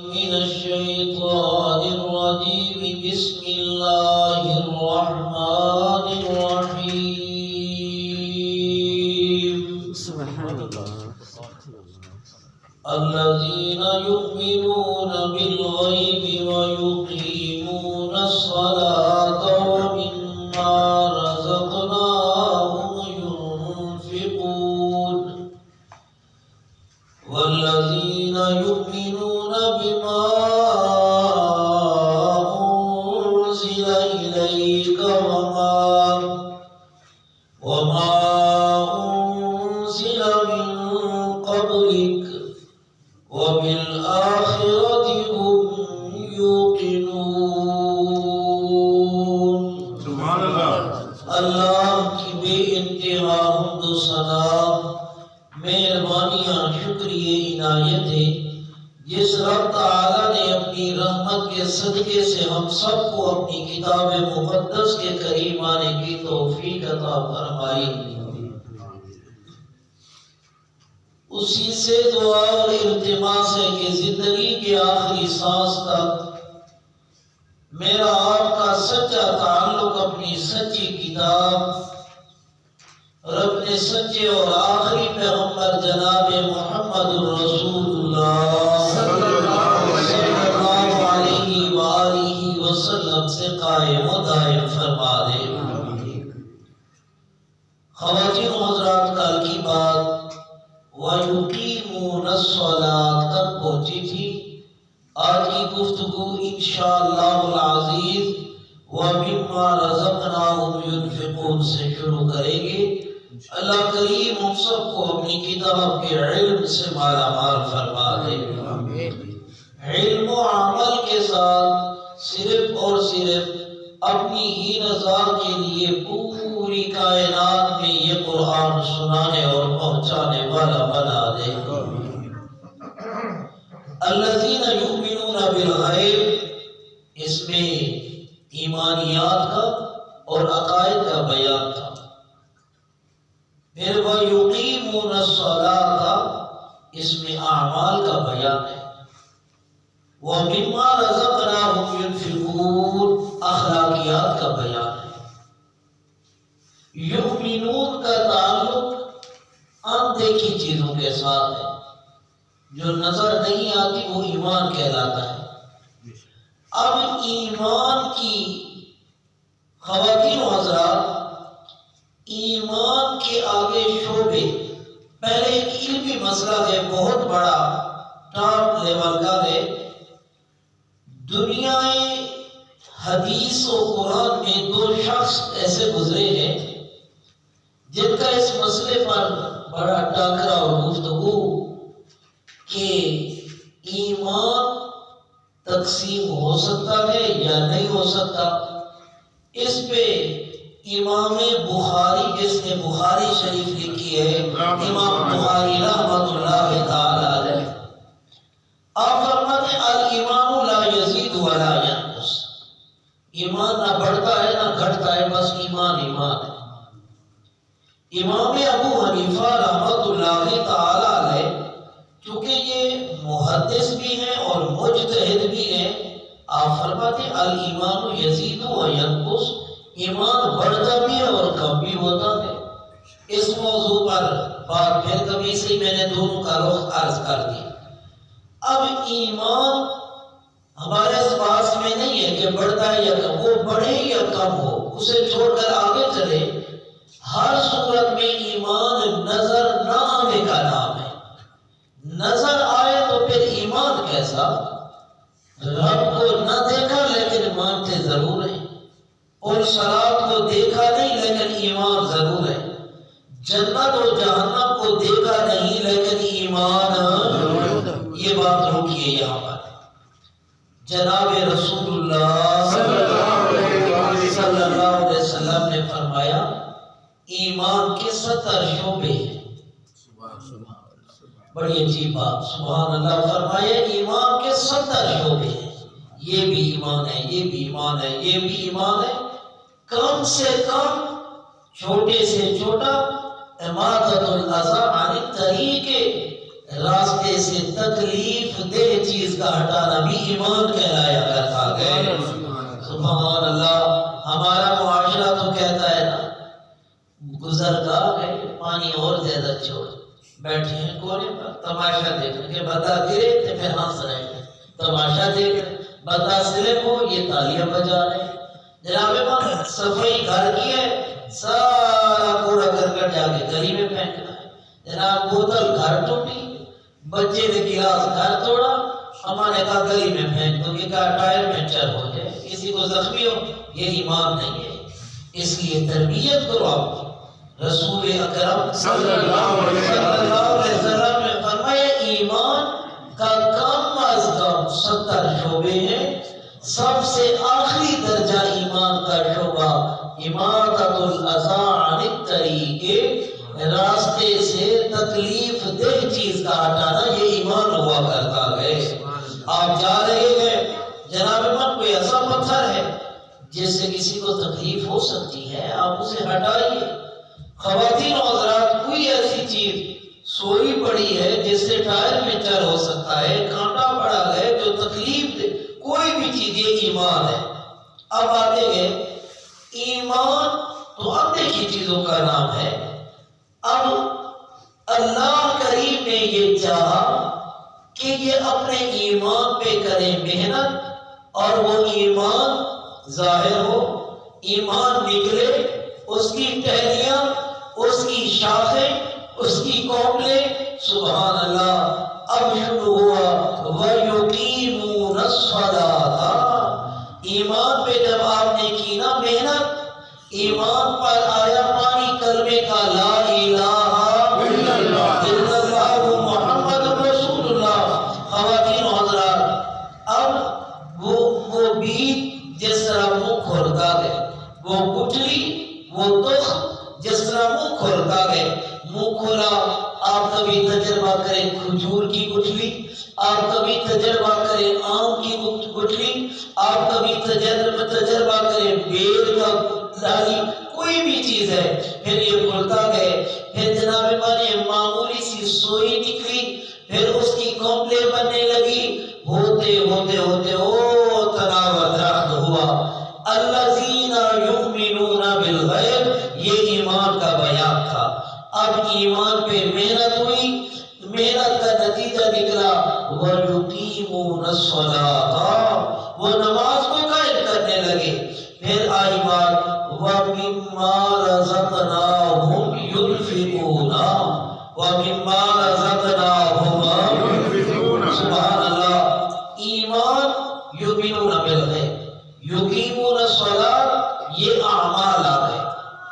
من الشيطان الرجيم بسم الله الرحمن الرحيم سبحان الله الذين يؤمنون بالغيب ويقيمون الصلاة ومما رزقناهم ينفقون والذين يؤمنون بما أنزل إليك وما أنزل من قبلك وبالآخرة هم يوقنون سبحان اللہ اللہ کی بے انتہا حمد و ثنا مہربانیاں شکریہ عنایتیں جس رب تعالی نے اپنی رحمت کے صدقے سے ہم سب کو اپنی کتاب مقدس کے قریب آنے کی توفیق عطا فرمائی اسی سے دعا اور التماس ہے کہ زندگی کے آخری سانس تک میرا آپ کا سچا تعلق اپنی سچی کتاب اور اپنے سچے اور آخری پیغمبر جناب محمد رسول اللہ صلی اللہ علیہ وآلہ وسلم سے قائم و دائم فرما دے۔ خواتین و حضرات، کل کی بات وَيُقِيمُونَ الصَّلَاةَ تک پہنچی تھی۔ آج کی گفتگو انشاءاللہ العزیز وَمِمَّا رَزَقْنَاهُمْ يُنْفِقُونَ سے شروع کریں گے۔ اللہ کریم ہم سب کو اپنی کتاب کے علم سے مالا مال فرما دے۔ علم و عمل کے ساتھ صرف اور صرف اپنی ہی رضا کے لیے پوری کائنات میں یہ قرآن سنانے اور پہنچانے والا بنا دے۔ الذین یؤمنون بالغیب، اس میں ایمانیات کا اور عقائد کا بیان تھا۔ پھر وَيُقِيمُونَ الصَّلَاةَ، اس میں اعمال کا بیان ہے۔ وَمِمَّا رَزَقْنَاهُمْ يُنْفِقُونَ، اخلاقیات کا بیان ہے۔ یؤمنون کا تعلق اندیکھی چیزوں کے ساتھ ہے، جو نظر نہیں آتی وہ ایمان کہلاتا ہے۔ اب ایمان کی خواتین و حضرات، ایمان کے آگے شعبے، پہلے ایک علمی مسئلہ ہے، بہت بڑا ٹاپ لیول کا ہے۔ دنیا حدیث و قرآن میں دو شخص ایسے گزرے ہیں جن کا اس مسئلے پر بڑا ٹاکرا اور گفتگو کہ ایمان تقسیم ہو سکتا ہے یا نہیں ہو سکتا۔ اس پہ امام بخاری، جس نے بخاری شریف لکھی ہے، امام بخاری رحمۃ اللہ تعالی علیہ، آپ فرماتے ہیں الایمان لا یزید ولا ینقص، ایمان نہ بڑھتا ہے نہ گھٹتا ہے، بس ایمان ایمان ہے۔ امام ابو حنیفہ رحمۃ اللہ تعالی علیہ چونکہ یہ محدث بھی ہیں اور مجتہد بھی ہیں، آپ فرماتے ہیں الایمان یزید و ینقص، ایمان بڑھتا بھی ہے اور کم بھی ہوتا ہے۔ اس موضوع پر بات پھر کبھی سے میں نے دونوں کا رخ عرض کر دیا۔ اب ایمان ہمارے اس پاس میں نہیں ہے کہ بڑھتا ہے یا کم، وہ بڑھے یا کم ہو، اسے چھوڑ کر آگے چلے۔ ہر صورت میں ایمان نظر نہ آنے کا نام ہے۔ نظر آئے تو پھر ایمان کیسا؟ رب کو نہ دیکھا لیکن مانتے ضرور ہیں، اور شراب کو دیکھا نہیں لیکن ایمان ضرور ہے۔ جنت و جہنم کو دیکھا نہیں لیکن ایمان، یہ بات روکیے یہاں پر۔ جناب رسول اللہ صلی اللہ علیہ وسلم نے فرمایا ایمان کے 70 شعبے ہیں۔ بڑی عجیب بات، سبحان اللہ، فرمایا ایمان کے 70 شعبے ہیں۔ یہ بھی ایمان ہے، یہ بھی ایمان ہے، یہ بھی ایمان ہے۔ کم سے کم، چھوٹے سے چھوٹا، اماطۃ الاذی عن الطریق، راستے سے تکلیف دہ چیز کا ہٹانا بھی ایمان کہلایا کرتا ہے۔ سبحان اللہ۔ ہمارا معاشرہ تو کہتا ہے نا، گزر کا ہے پانی اور زیادہ چھوڑ، بیٹھے ہیں کونے پر تماشا دیکھ رہے کہ بندہ گرے تو پھر ہنس رہے ہیں، تماشا دیکھ رہے، بندہ سلپ ہو یہ تالیاں بجا رہے ہیں۔ جناب صفائی گھر کی ہے، سارا کوڑا کرکٹ جا کے گلی میں پھینکنا ہے۔ جناب بوتل گھر ٹوٹی، بچے نے گلاس گھر توڑا، ہمارے کہا گلی میں پھینک دو کہ کہا ٹائر پنچر ہو جائے، کسی کو زخمی ہو، یہ ایمان نہیں ہے۔ اس لیے تربیت کرو آپ۔ رسول اکرم صلی اللہ علیہ وسلم نے فرمایا ایمان کا کم از کم 70 شعبے ہیں، سب سے آخری درجہ ایمان کا شعبہ اماطۃ الاذی عن الطریق، راستے سے تکلیف دہ چیز کا ہٹانا، یہ ایمان ہوا کرتا ہے۔ آپ جا رہے ہیں، جناب من کوئی ایسا پتھر ہے جس سے کسی کو تکلیف ہو سکتی ہے، آپ اسے ہٹائیے۔ خواتین و حضرات، کوئی ایسی چیز سوئی پڑی ہے جس سے ٹائر پنچر ہو سکتا ہے، کانٹا پڑا ہے جو تکلیف دے، کوئی بھی چیز، یہ ایمان ہے۔ اب آتے ہیں، ایمان تو اندھے کی چیزوں کا نام ہے۔ اب اللہ کریم نے یہ چاہا کہ یہ اپنے ایمان پہ کریں محنت، اور وہ ایمان ظاہر ہو، ایمان نکلے، اس کی ٹہنیاں، اس کی شاخیں، اس کی کوپلیں، سبحان اللہ۔ اب شروع ہوا وَيُقِيمُونَ الصَّلَاةَ، ایمان پہ جب آپ نے کی نا محنت، ایمان پر آیا پانی کلمے کا لا الہ الا اللہ محمد رسول اللہ۔ خواتین و حضرات، اب وہ بیت جس طرح منہ کھولتا گئے، وہ گٹھلی، وہ دکھ جس طرح منہ کھولتا گئے، منہ کھولا۔ آپ کبھی تجربہ کریں کھجور کی گٹھلی، آپ کبھی تجربہ کریں آم کی گٹھلی، آپ کبھی تجربہ کریں بیر کا ڈالی، کوئی بھی چیز ہے، پھر یہ کھلتا گئے، پھر جناب مانے معمولی سی سوئی نکلی، پھر اس کی کوپلیں بننے لگی، ہوتے ہوتے ہوتے او تناور درخت ہوا۔ الذین یؤمنون بالغیب، یہ ایمان کا بیان تھا۔ اب ایمان پہ محنت ہوئی، محنت کا نتیجہ نکلا وَيُقِيمُونَ الصَّلَاةَ، وہ نماز کو قائم کرنے لگے۔ پھر آئی بات وَمِمَّا رَزَقْنَاهُمْ يُنْفِقُونَ، وَمِمَّا رَزَقْنَاهُمْ يُنْفِقُونَ، سبحان اللہ۔ ایمان یؤمنون بالغیب، یقیمون الصلاۃ، یہ اعمال آ گئے۔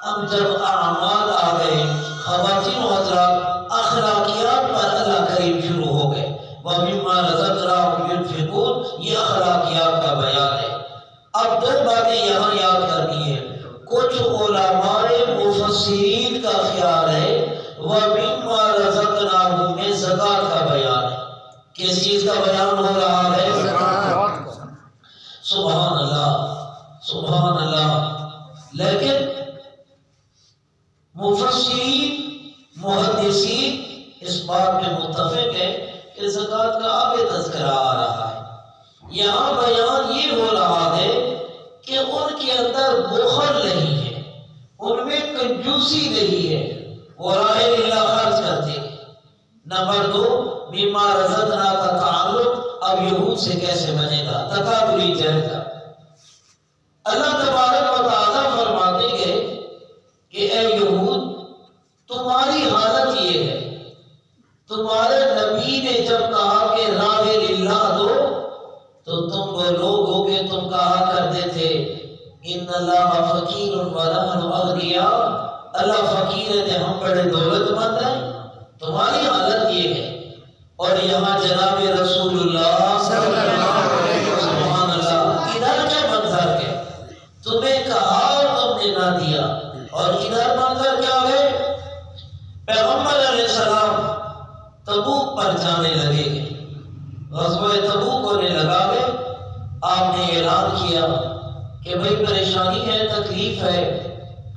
اب جب اعمال آ گئے، خواتین و حضرات، اخلاقیات پر اللہ کریم شروع ہو گئے۔ وَمِمَّا رَزَقْنَاهُمْ يُنْفِقُونَ، یہ اخلاقیات کا بیان ہے۔ اب دو باتیں یہاں یاد کرنی ہے۔ کچھ علماء مفسرین کا خیال ہے وَمِمَّا رَزَقْنَاهُمْ میں زکوٰۃ کا بیان ہے۔ کس چیز کا بیان ہو رہا ہے؟ سبحان اللہ، سبحان اللہ۔ لیکن مفسرین، محدثین اس بات میں متفق ہے کہ زکوٰۃ کا آگے تذکرہ آ رہا ہے۔ یہاں بیان یہ ہو رہا ہے کہ ان کے اندر بخل نہیں ہے، ان میں کنجوسی نہیں ہے، وہ راہ اللہ خرچ کرتے ہیں۔ نمبر 2، مما رزقنا کا تعلق اب یہود سے کیسے بنے گا؟ تکابری جہل کا۔ اللہ تبارک و تعالیٰ فرماتے ہیں کہ اے یہود، تمہاری حالت یہ ہے، تمہارے نبی نے جب کہا کہ راہ للہ دو، تو تم وہ لوگ ہو کہ تم کہا کرتے تھے ان اللہ فقیر ونحن اغنیاء، اللہ فقیر ہے ہم بڑے دولت مند ہیں۔ تمہاری حالت یہ ہے، اور یہاں جناب رسول اللہ صلی اللہ علیہ وسلم، سبحان اللہ، ادھر کیا منظر ہے؟ تمہیں کہا اور تم نے نہ دیا، اور ادھر منظر کیا ہے؟ پیغمبر علیہ السلام تبوک پر جانے لگے گے، غزوہ تبوک ہونے لگا گے، آپ نے اعلان کیا کہ بھئی پریشانی ہے، تکلیف ہے،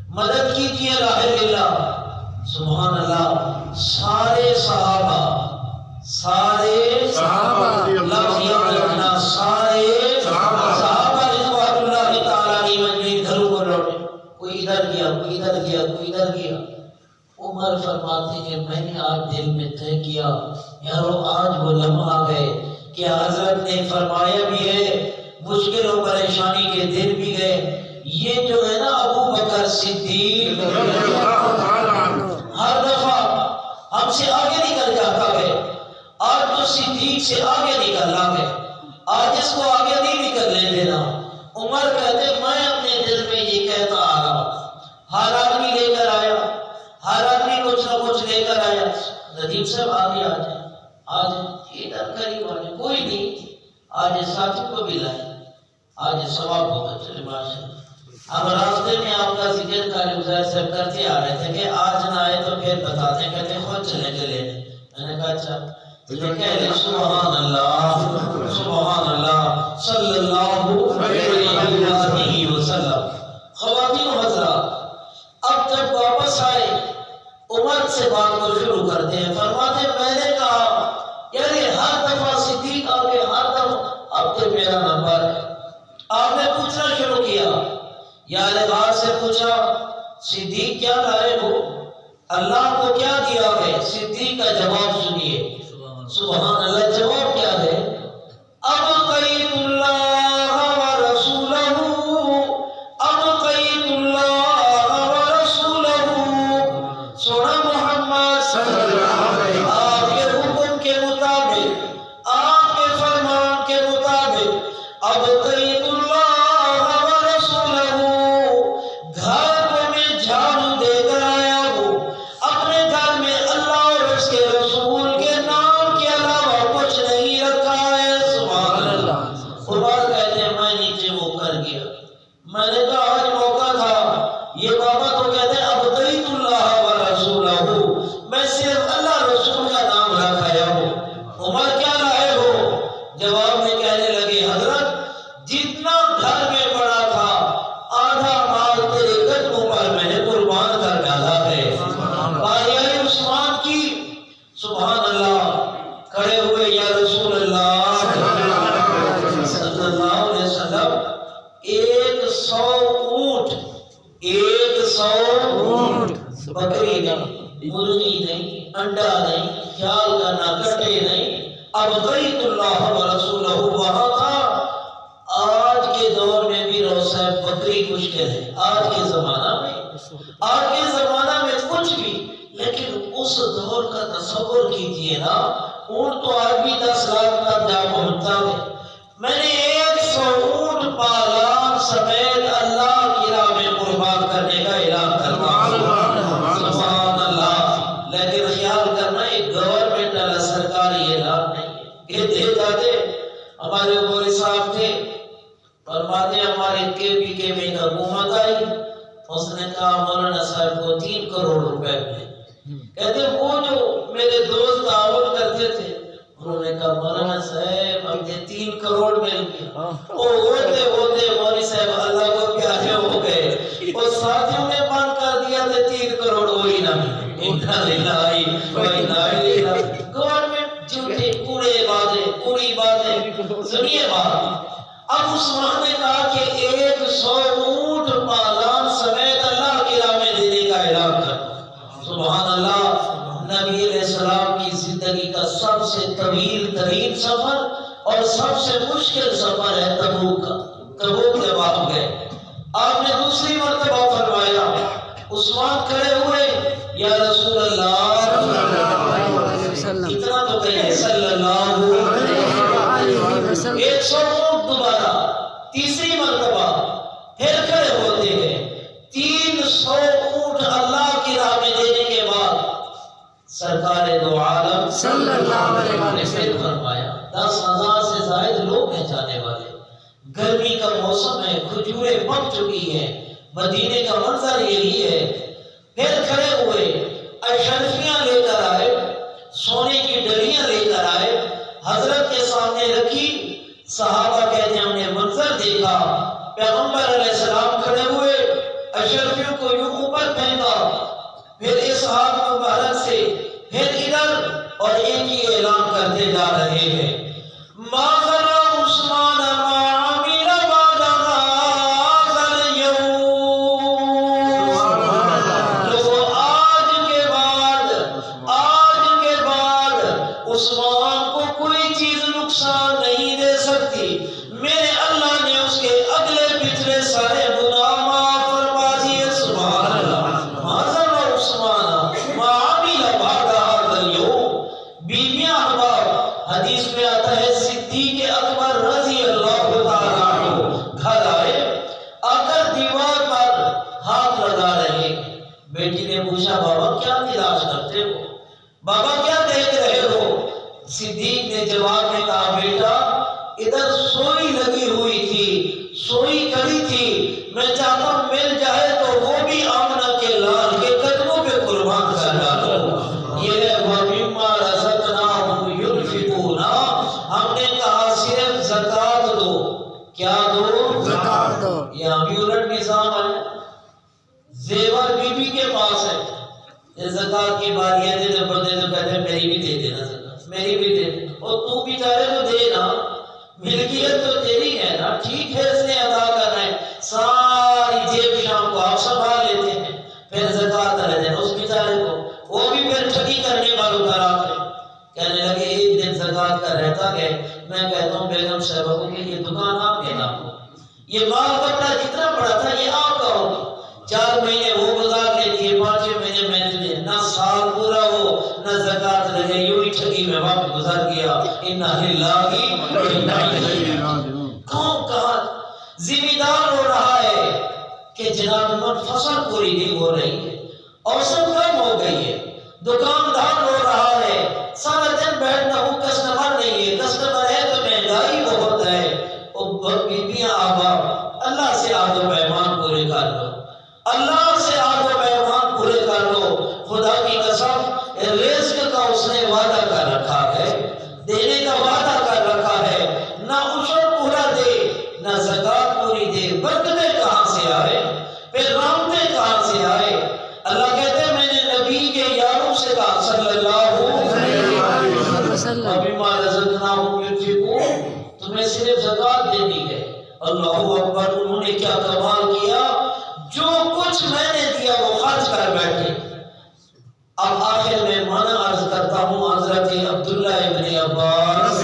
مدد کیجیے راہ اللہ۔ سبحان اللہ، سارے صحابہ سارے صحابہ لفظ یاد رکھنا، سارے صحابہ رضوان اللہ تعالیٰ علیہم اجمعین گھروں کو لوٹے، کوئی ادھر گیا، کوئی ادھر گیا، کوئی ادھر گیا۔ عمر فرماتے ہیں میں نے آج دل میں طے کیا یارو آج وہ لمحہ آ گئے کہ حضرت نے فرمایا بھی ہے مشکل و پریشانی کے دن بھی گئے، یہ جو ہے نا ابو بکر صدیق ہر دفعہ ہم سے آگے نکل جاتا ہے، آج تو صدیق سے آگے نکلنا ہے، آج اس کو آگے نہیں نکلنے دینا۔ عمر کہتے میں اپنے دل میں یہ کہتا آ رہا، ہر آدمی لے کر آیا، ہر آدمی کچھ نہ کچھ لے کر آیا، ندیم صاحب آگے آ جائیں، آج ادھر قریب آ جائیں، کوئی نہیں، آج ساتھی کو بھی لائیں، آج ثواب ہوگا، چلے ماشاء اللہ۔ اب راستے میں آپ کا ذکر قاری حضیر صاحب کرتے آ رہے تھے کہ آج نہ آئے تو پھر بتاتے کہتے خود چلیں گے لینے، میں نے کہا اچھا سبحان اللہ سبحان اللہ صلی اللہ علیہ وسلم۔ خواتین و حضرات اب جب واپس آئے عمر سے بات کو شروع کرتے ہیں، فرماتے میں نے کہا یعنی ہر دفعہ صدیق آگے، ہر دفعہ اب تو میرا نمبر ہے۔ آپ نے پوچھنا شروع کیا، یا غار سے پوچھا صدیق کیا لائے ہو، اللہ کو کیا دیا ہے؟ صدیق کا جواب سنیے، سبحان اللہ، جواب کیا ہے؟ ابقیت اللہ و رسولہ، ابقیت اللہ و رسولہ، سونا محمد صلی اللہ علیہ وسلم آپ کے حکم کے مطابق، آپ کے فرمان کے مطابق، ابقیت اللہ و رسولہ، گھر کو میں جھاڑو دے کر آیا ہوں، اپنے گھر میں اللہ اور اس کے رسول کے نام کے علاوہ کچھ نہیں رکھا ہے، سبحان اللہ۔ عمر کہتے ہیں میں نیچے وہ کر گیا، میں نے کہا آج موقع تھا، یہ بابا تو کہتے ہیں ابقیت اللہ و رسولہ، میں صرف اللہ رسول کا نام رکھایا ہوں۔ عمر کیا لائے ہو؟ جواب میں کہنے لگے حضرت جتنا گھر میں پڑا تھا آدھا مال تیرے قدموں پر میں نے قربان کر ڈالا ہے، بھائی عثمان کی، سبحان اللہ، کھڑے ہوئے یا رسول اللہ صلی اللہ علیہ وسلم، 100 اونٹ، 100 اونٹ، بکری نہیں، مرغی نہیں، انڈا نہیں، خیال کرنا کٹے نہیں، ابقیت اللہ و رسولہ وہاں تھا۔ آج کے دور میں بھی رو صاحب بکری مشکل ہے، آج کے زمانہ میں، آج کے زمانہ میں کچھ بھی، لیکن اس دور کا تصور کیجئے نا، اونٹ تو آج بھی 10 لاکھ تک جا پہنچتا ہے۔ میں نے 100 اونٹ پالان سمیت اللہ کی راہ میں قربان کرنے کا اعلان کرتا ہوں، سبحان اللہ۔ لیکن خیال کرنا ایک گورنمنٹ والا سرکاری اعلان نہیں ہے، یہ دے جاتے ہمارے گوری صاحب تھے، فرماتے ہمارے کے میں حکومت آئی، اس نے کہا مولانا صاحب کو 3 کروڑ روپے ملے، کہتے وہ جو میرے دوست تعاون کرتے تھے، انہوں نے کہا مولانا صاحب ہمیں 3 کروڑ مل گیا، وہ ہوتے ہوتے مولوی صاحب اللہ کو پیارے ہو گئے، اور ساتھیوں نے بند کر دیا تھے 3 کروڑ وہی نہ ملے، گورنمنٹ جھوٹے پوری باتیں سنیے بات۔ اب عثمان نے کہا کہ 100 اونٹ پالان سمیت اللہ کی راہ میں دینے کا اعلان کر، سبحان اللہ۔ نبی علیہ السلام کی زندگی کا سب سے طویل ترین سفر اور سب سے مشکل سفر ہے تبوک کا، تبوک جب آپ گئے، آپ نے دوسری مرتبہ فرمایا، عثمان کھڑے ہوئے یا رسول اللہ اتنا تو کہیں صلی اللہ علیہ وسلم، 100 اونٹ دوبارہ تیسری مرتبہ پھر کھڑے ہوتے ہیں، 300 اونٹ اللہ کی راہ میں دینے کے بعد سرکار دو عالم صلی اللہ علیہ وسلم نے پھر فرمایا 10,000 سے زائد لوگ ہیں جانے والے، گرمی کا موسم ہے، کھجوریں پک چکی ہیں، مدینے کا منظر یہی ہے۔ پھر کھڑے ہوئے، اشرفیاں لے کر آئے، سونے کی ڈلیاں لے کر آئے، حضرت کے سامنے رکھی، صحابہ کہتے ہیں ہم نے منظر دیکھا، پیغمبر علیہ السلام کھڑے ہوئے، اشرفیوں کو یوں اوپر پھینکا، پھر اس ہاتھ مبارک سے پھر ادھر، اور ایک ہی اعلان کر کرتے جا رہے ہیں. ما ظلم عثمان ما عمل بعد هذا اليوم. لوگوں آج کے بعد عثمان کو کوئی چیز نقصان نہیں دے سکتی. میرے اللہ نے اس کے اگلے پچھلے سارے گناہ معاف فرما دیے. سبحان اللہ. ما ظلم عثمان ما عمل بعد هذا اليوم. بیویاں احباب حدیث میں آتا ہے صدیق اکبر رضی اللہ تعالیٰ عنہ گھر آئے، آ کر دیوار پر ہاتھ لگا رہے. بیٹی نے پوچھا بابا کیا تلاش کرتے ہو، بابا کیا دیکھ رہے ہو؟ صدیق نے جواب میں کہا بیٹا ادھر سوئی لگی ہوئی تھی، سوئی کڑی تھی، میں چاہتا ہوں مل جائے تو وہ بھی آمنہ کے لال کے قدموں پہ قربان کر ڈالو. یہ ہے وَمِمَّا رَزَقْنَاهُمْ يُنْفِقُونَ. ہم نے کہا صرف زکات دو. کیا دو؟ زکات دو. یہ ابھی الٹ نظام ہے. زیور بی بی کے پاس ہے، یہ زکات کی باری ہے، دے بندے تو کہتے ہیں میری بھی دے دینا زکات، میری بھی دے دینا. اور تو بھی چاہے تو دے نا، ملکیت تو تیری ہے نا. ٹھیک ہے اس نے ادا کرنا ہے، ساری جیب شام کو آپ سنبھال لیتے ہیں، پھر زکات رہ دینا اس بیچارے کو. وہ بھی پھر ٹھگی کرنے والوں کا رات ہے. کہنے لگے ایک دن زکات کا رہتا ہے، میں کہتا ہوں بیگم صاحبہ کو کہ یہ دکان آپ کے نام ہو، یہ مال کپڑا جتنا پڑا تھا یہ آپ کا ہوگا. 4 مہینے وہ گزار لیتی ہے، 5 مہینے میں تجھے، نہ سال پورا ہو نہ زکات لگے، یوں ہی ٹھگی میں وقت گزر گیا. اِنَّا لِلَّهِ وَإِنَّا إِلَيْهِ رَاجِعُونَ. کہاں ذمہ دار ہو رہا ہے کہ جناب عمر فصل پوری نہیں ہو رہی ہے، اوسط کم ہو گئی ہے، دکاندار ہو رہا ہے، سارا دن بیٹھنا ہوں، کسٹمر نہیں ہے، کسٹمر ہے تو مہنگائی بہت ہے. بیبیاں آبا اللہ سے عہد و پیمان پورے کر لو، اللہ سے عہد و پیمان پورے کر لو. خدا کی قسم رزق کا اس نے وعدہ کر رکھا ہے، دینے کا وعدہ کر رکھا ہے. نہ عشر پورا دے نہ زکات پوری دے، برکتیں کہاں سے آئے، پھر رحمتیں کہاں سے آئے؟ اللہ کہتے ہیں میں نے نبی کے یاروں سے کہا صلی اللہ علیہ وسلم وَمِمَّا رَزَقْنَاهُمْ يُنْفِقُونَ. تمہیں صرف زکات دینی ہے. اللہ اکبر. انہوں نے کیا کمال کیا، جو کچھ میں نے دیا وہ خرچ کر بیٹھے. اب آخر میں معنی عرض کرتا ہوں حضرت عبداللہ ابن عباس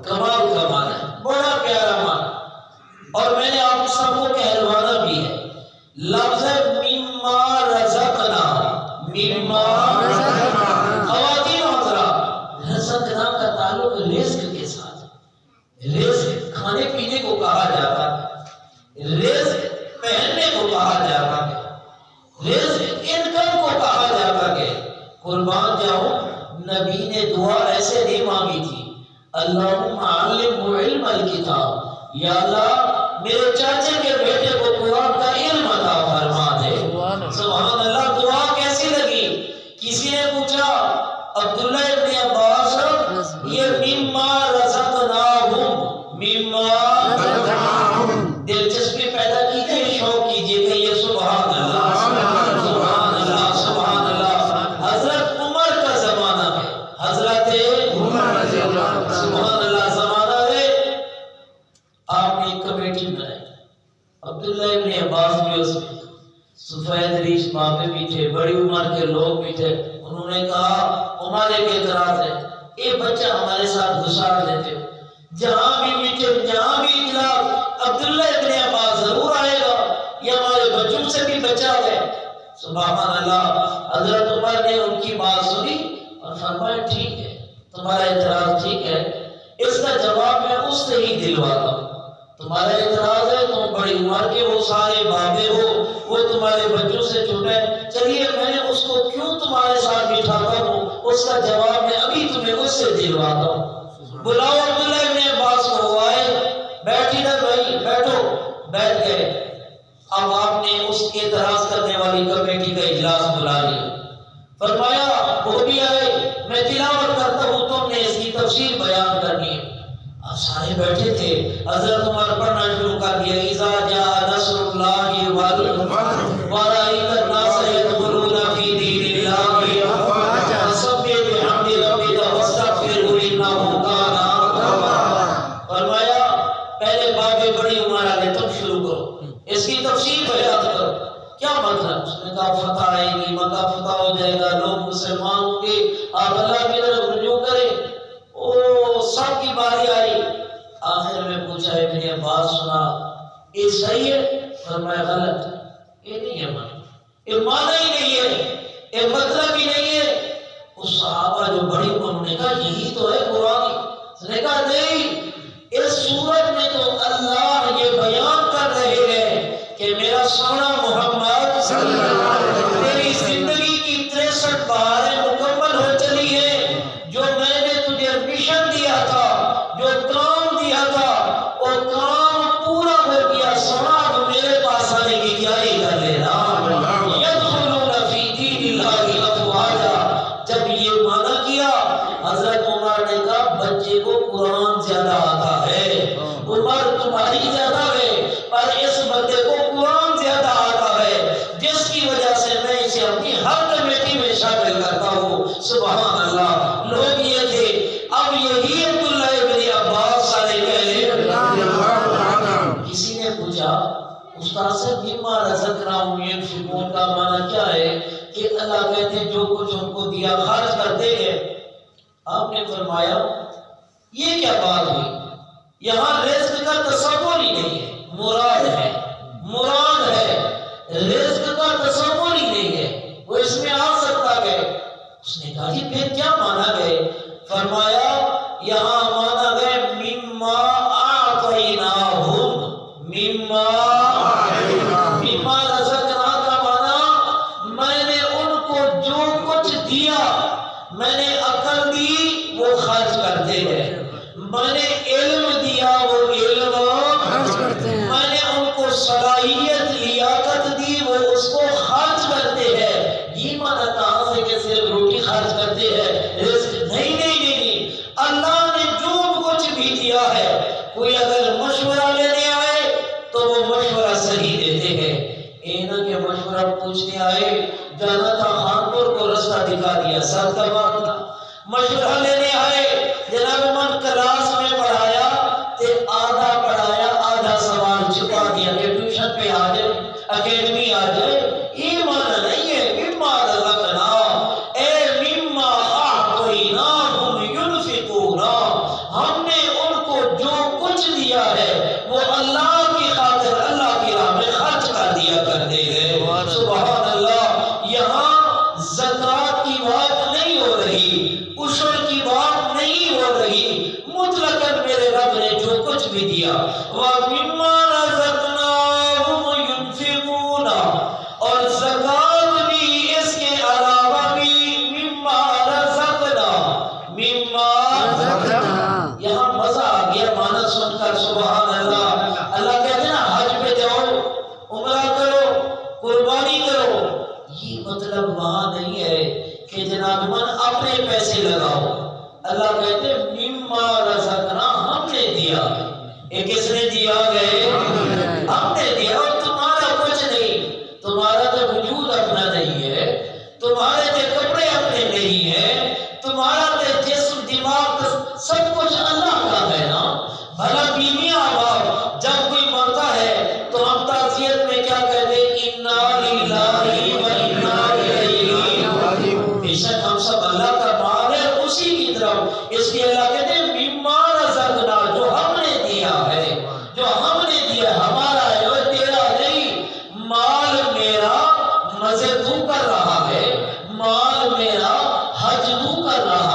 کمال کا معنی ہے، بڑا پیارا معنی، اور میں نے آپ سب کو کہلوانا بھی ہے. لفظ مما رزقنا، مما خواتین حضرات، رزقنا کا تعلق رزق کے ساتھ. رزق کھانے پینے کو کہا جاتا ہے، رزق پہننے کو کہا جاتا ہے، رزق انکم کو کہا جاتا ہے. قربان جاؤں نبی نے دعا ایسے نہیں مانگی تھی اللہم علمہ علم الکتاب، یا اللہ میرے چاچے کے بیٹے کو قرآن کا علم عطا فرما دے. سبحان اللہ. دعا کیسی لگی؟ کسی نے پوچھا عبداللہ ابن عباس یہ مما رزقناہم، مما دلچسپی پیدا کیجئے، شوق کیجئے کہ یہ سبحان اللہ سبحان اللہ سبحان اللہ. حضرت عمر کا زمانہ ہے، حضرت سبحان اللہ زمانہ ہے. آپ نے ایک کمیٹی بنائی، عبداللہ ابن عباس بھی اس میں، سفید ریش بابے بھی تھے، بڑی عمر کے لوگ بھی تھے. انہوں نے کہا عمر ایک اعتراض ہے، ایک بچہ ہمارے ساتھ گھساڑ دیتے ہو، جہاں بھی میٹنگ جہاں بھی اجلاس عبداللہ ابن عباس ضرور آئے گا، یہ ہمارے بچوں سے بھی بچا ہے. سبحان اللہ. حضرت عمر نے ان کی بات سنی اور فرمایا ٹھیک ہے تمہارا اعتراض ٹھیک ہے، اس کا جواب میں اس سے ہی دلواتا ہوں. تمہارا اعتراض ہے تم بڑی عمر کے وہ سارے بابے ہو، وہ تمہارے بچوں سے چھوٹے، چلیے میں نے اس کو کیوں تمہارے ساتھ بٹھاتا ہوں، اس کا جواب میں ابھی تمہیں اس سے دلواتا ہوں. بلاؤ عبداللہ ابن عباس کو. وہ آئے، بیٹھ ادھر بھائی بیٹھو. بیٹھ گئے. اب آپ نے اس کے اعتراض کرنے والی کمیٹی کا اجلاس بلا لیا. فرمایا وہ بھی آئے، میں تلاوت کرتا ہوں، تم نے اس کی تفسیر بیان کرنی ہے. اب سارے بیٹھے تھے. حضرت عمر پڑھنا شروع کر دیا اذا جاء نصر اللہ ورأیت الناس يدخلون فی دین اللہ فسبح بحمد ربک باغ بڑی عمر والے تم شروع کرو، اس کی تفصیل بیان کرو، کیا مطلب؟ اس نے کہا فتح آئے گی، مکہ فتح ہو جائے گا، لوگ مسلمان ہوں گے، آپ اللہ کی طرف رجوع کریں۔ او سب کی باری آئی، آخر میں پوچھا ابن عباس سنا یہ صحیح ہے؟ فرمایا غلط، یہ نہیں ہے معنی، یہ معنی ہی نہیں ہے، یہ مطلب ہی نہیں ہے۔ اس صحابہ جو بڑی انہوں نے کہا یہی تو ہے قرآن، اس نے کہا نہیں، اس سورت میں تو اللہ یہ بیان کر رہے ہیں کہ میرا سونا محمد صلی اللہ علیہ وسلم تیری زندگی کی 63 بہاریں مکمل ہو چلی ہیں، جو میں نے تجھے مشن دیا تھا، جو کام دیا تھا، وہ کام پورا ہو گیا، سونا اب میرے پاس آنے کی تیاری کر لینا۔ یدخلون فی دین اللہ افواجا، جب یہ مانا کیا حضرت عمر نے کہا بچے کو قرآن زیادہ آتا ہے، عمر تمہاری زیادہ ہے پر اس بندے کو قرآن زیادہ آتا ہے، جس کی وجہ سے میں اسے اپنی ہر کمیٹی میں شامل کرتا ہوں۔ سبحان اللہ، لوگ یہ تھے۔ اب یہی عبداللہ ابن عباس علیہ کسی نے پوچھا استاد سے مما رزقناہم ينفقون کا معنی کیا ہے؟ کہ اللہ کہتے ہیں جو کچھ ان کو دیا خرچ کرتے ہیں۔ آپ نے فرمایا یہ کیا بات ہوئی؟ یہاں رزق کا تصور ہی نہیں ہے، مراد ہے، مراد ہے، رزق کا تصور ہی نہیں ہے، وہ اس میں آ سکتا ہے۔ اس نے کہا جی پھر کیا مانا گئے؟ فرمایا یہاں مانا گئے مما اعطیناہم، مما رزقنا کا مانا میں نے ان کو جو کچھ دیا، میں نے عقل دی وہ خرچ کرتے ہیں، میں نے علم دیا وہ علم خرچ کرتے ہیں، میں نے ان کو صلاحیت لیاقت دی وہ اس کو خرچ کرتے ہیں۔ یہ مانا کہاں سے کہ صرف روٹی خرچ کرتے ہیں، رزق نہیں نہیں نہیں، اللہ نے جو کچھ بھی دیا ہے، کوئی اگر مشورہ لینے آئے تو وہ مشورہ صحیح دیتے ہیں، اے نہ کہ مشورہ پوچھنے آئے، جانا تھا خانپور کو رستہ دکھا دیا، سر دبا دیا۔ مشورہ لینے آئے، جناب من کلاس میں پڑھایا تے آدھا پڑھایا آدھا سوال چھپا دیا کہ ٹیوشن پہ آ جائے، اکیڈمی آ جائے، یہ معنی نہیں ہے۔ مما رزقنا اے مما اعطیناہم ينفقون، ہم نے ان کو جو کچھ دیا ہے وہ اللہ کی خاطر اللہ کی راہ میں خرچ کر دیا کرتے ہیں۔ سبحان اللہ، یہاں زکوٰۃ کی بات نہیں ہو رہی، عشر کی بات نہیں ہو رہی، مطلقاً میرے رب نے جو کچھ بھی دیا وَمِمَّا رَزَقْنَاهُمْ يُنْفِقُونَ، اور زکوٰۃ بھی اس کے علاوہ بھی مما رزقنا، مما رزقنا، یہاں مزہ آ گیا معنی سن کر۔ سبحان اللہ، اللہ کہتے ہیں نا حج پہ جاؤ، عمرہ کرو، قربانی کرو، یہ مطلب وہاں نہیں ہے کہ جناب من اپنے پیسے لگاؤ۔ اللہ کہتے ہیں مما رزقنا، ہم نے دیا، یہ کس نے دیا گئے؟ ہم نے دیا، اور تمہارا کچھ نہیں، تمہارا تو وجود اپنا نہیں ہے، تمہارے تے کپڑے اپنے نہیں ہیں، تمہارا تے جسم دماغ سب کچھ اللہ کا ہے نا۔ بھلا بیویاں باپ جب کوئی مرتا ہے تو ہم تعزیت میں کیا کہتے ہیں؟ انا للہ و انا الیہ راجعون، بے شک ہم سب اللہ کا مال ہے اسی کی طرف، اس لیے اللہ کہتے ہیں مما رزقنا، جو ہم نے دیا ہے، جو ہم نے دیا ہمارا ہے اور تیرا نہیں۔ مال میرا مزے تو کر رہا ہے، مال میرا حج تو کر رہا